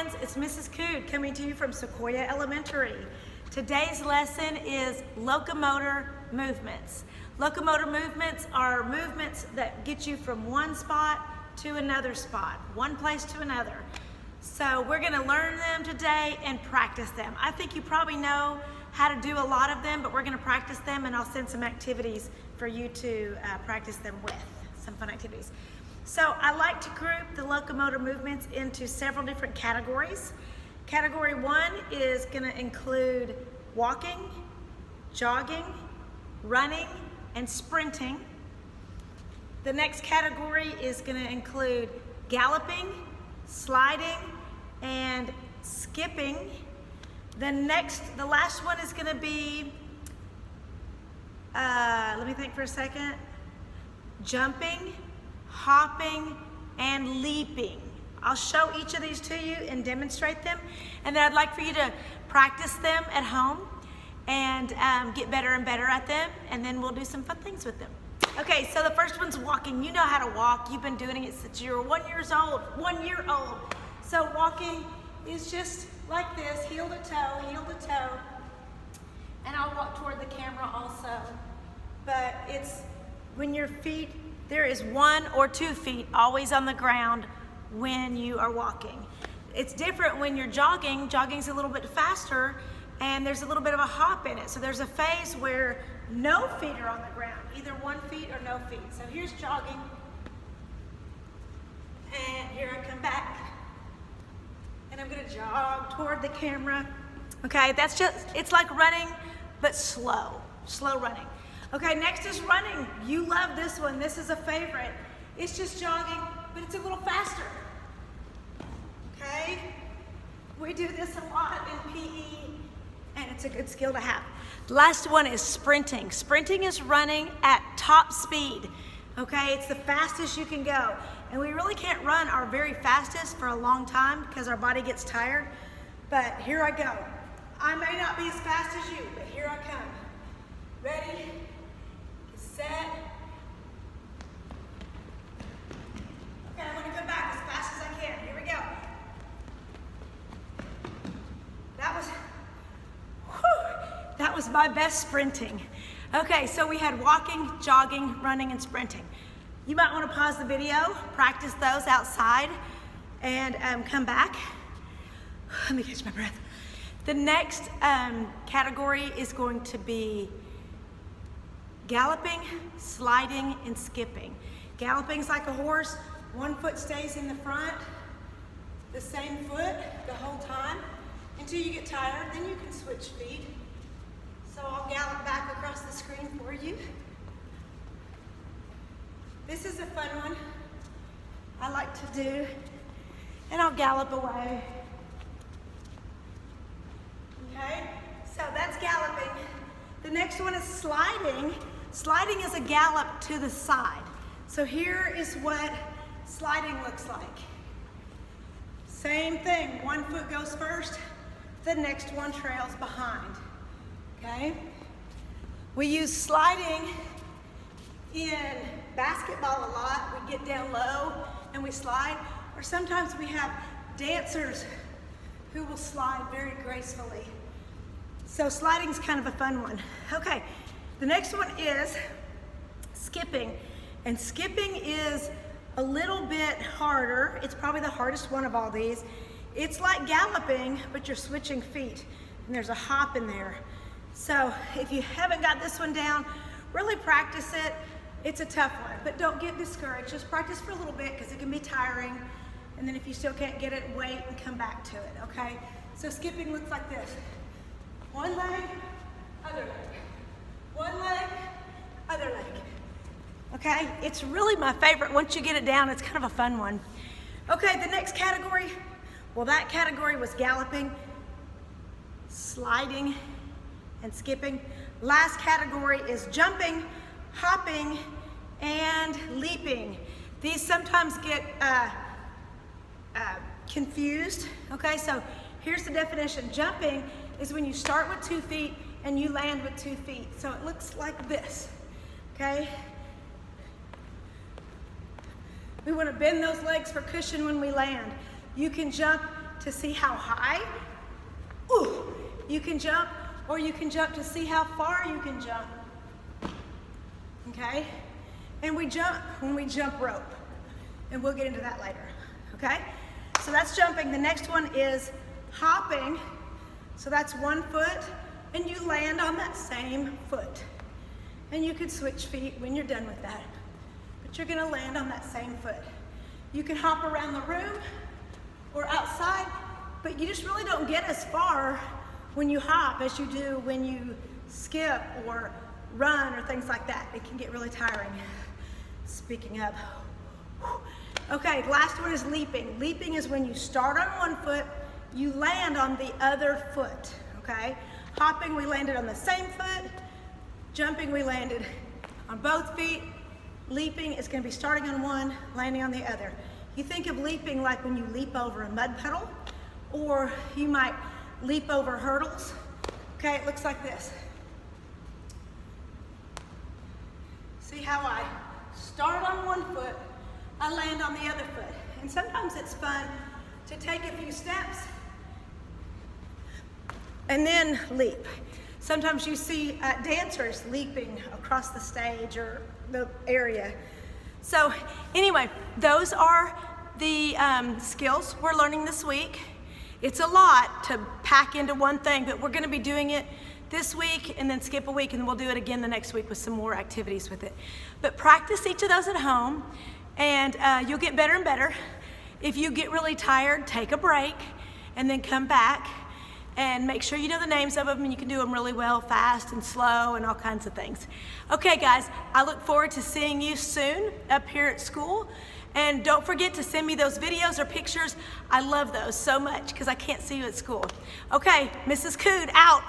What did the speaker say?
friends, it's Mrs. Cood coming to you from Sequoia Elementary. Today's lesson is locomotor movements. Locomotor movements are movements that get you from one spot to another spot, one place to another. So we're going to learn them today and practice them. I think you probably know how to do a lot of them, but we're going to practice them, and I'll send some activities for you to practice them with, some fun activities. So I like to group the locomotor movements into several different categories. Category 1 is going to include walking, jogging, running, and sprinting. The next category is going to include galloping, sliding, and skipping. The last one is going to be, let me think for a second, jumping, hopping, and leaping. I'll show each of these to you and demonstrate them, and then I'd like for you to practice them at home and get better and better at them, and then we'll do some fun things with them. Okay, so the first one's walking. You know how to walk. You've been doing it since you were 1 year old. So walking is just like this, heel to toe, and I'll walk toward the camera also. But it's when your feet, there is 1 or 2 feet always on the ground when you are walking. It's different when you're jogging. Jogging's a little bit faster, and there's a little bit of a hop in it. So there's a phase where no feet are on the ground, either 1 foot or no feet. So here's jogging, and here I come back, and I'm gonna jog toward the camera. Okay, it's like running, but slow running. Okay, next is running. You love this one. This is a favorite. It's just jogging, but it's a little faster. Okay, we do this a lot in PE, and it's a good skill to have. Last one is sprinting. Sprinting is running at top speed. Okay, it's the fastest you can go. And we really can't run our very fastest for a long time because our body gets tired. But here I go. I may not be as fast as you, but here I come. Ready, set. Okay, I'm gonna come back as fast as I can. Here we go. That was my best sprinting. Okay, so we had walking, jogging, running, and sprinting. You might want to pause the video, practice those outside, and come back. Let me catch my breath. The next category is going to be galloping, sliding, and skipping. Galloping's like a horse. 1 foot stays in the front, the same foot the whole time until you get tired. Then you can switch feet. So I'll gallop back across the screen for you. This is a fun one I like to do, and I'll gallop away. Okay, so that's galloping. The next one is sliding. Sliding is a gallop to the side. So here is what sliding looks like. Same thing, 1 foot goes first, the next one trails behind. Okay? We use sliding in basketball a lot. We get down low and we slide, or sometimes we have dancers who will slide very gracefully. So sliding's kind of a fun one. Okay, the next one is skipping. And skipping is a little bit harder. It's probably the hardest one of all these. It's like galloping, but you're switching feet, and there's a hop in there. So if you haven't got this one down, really practice it. It's a tough one, but don't get discouraged. Just practice for a little bit because it can be tiring. And then if you still can't get it, wait and come back to it, okay? So skipping looks like this. 1 leg, other leg. 1 leg, other leg. Okay, it's really my favorite. Once you get it down, it's kind of a fun one. Okay, the next category, well, that category was galloping, sliding, and skipping. Last category is jumping, hopping, and leaping. These sometimes get confused. Okay, so here's the definition. Jumping is when you start with 2 feet and you land with 2 feet. So it looks like this. Okay? We want to bend those legs for cushion when we land. You can jump to see how high you can jump, or you can jump to see how far you can jump. Okay? And we jump when we jump rope. And we'll get into that later. Okay? So that's jumping. The next one is hopping. So that's 1 foot, and you land on that same foot. And you could switch feet when you're done with that. But you're gonna land on that same foot. You can hop around the room or outside, but you just really don't get as far when you hop as you do when you skip or run or things like that. It can get really tiring. Speaking of. Okay, last one is leaping. Leaping is when you start on 1 foot, you land on the other foot, okay? Hopping, we landed on the same foot. Jumping, we landed on both feet. Leaping is gonna be starting on one, landing on the other. You think of leaping like when you leap over a mud puddle, or you might leap over hurdles. Okay, it looks like this. See how I start on 1 foot, I land on the other foot. And sometimes it's fun to take a few steps and then leap. Sometimes you see dancers leaping across the stage or the area. So anyway, those are the skills we're learning this week. It's a lot to pack into one thing, but we're gonna be doing it this week and then skip a week, and then we'll do it again the next week with some more activities with it. But practice each of those at home, and you'll get better and better. If you get really tired, take a break and then come back and make sure you know the names of them, and you can do them really well, fast and slow and all kinds of things. Okay guys, I look forward to seeing you soon up here at school. And don't forget to send me those videos or pictures. I love those so much because I can't see you at school. Okay, Mrs. Cood out.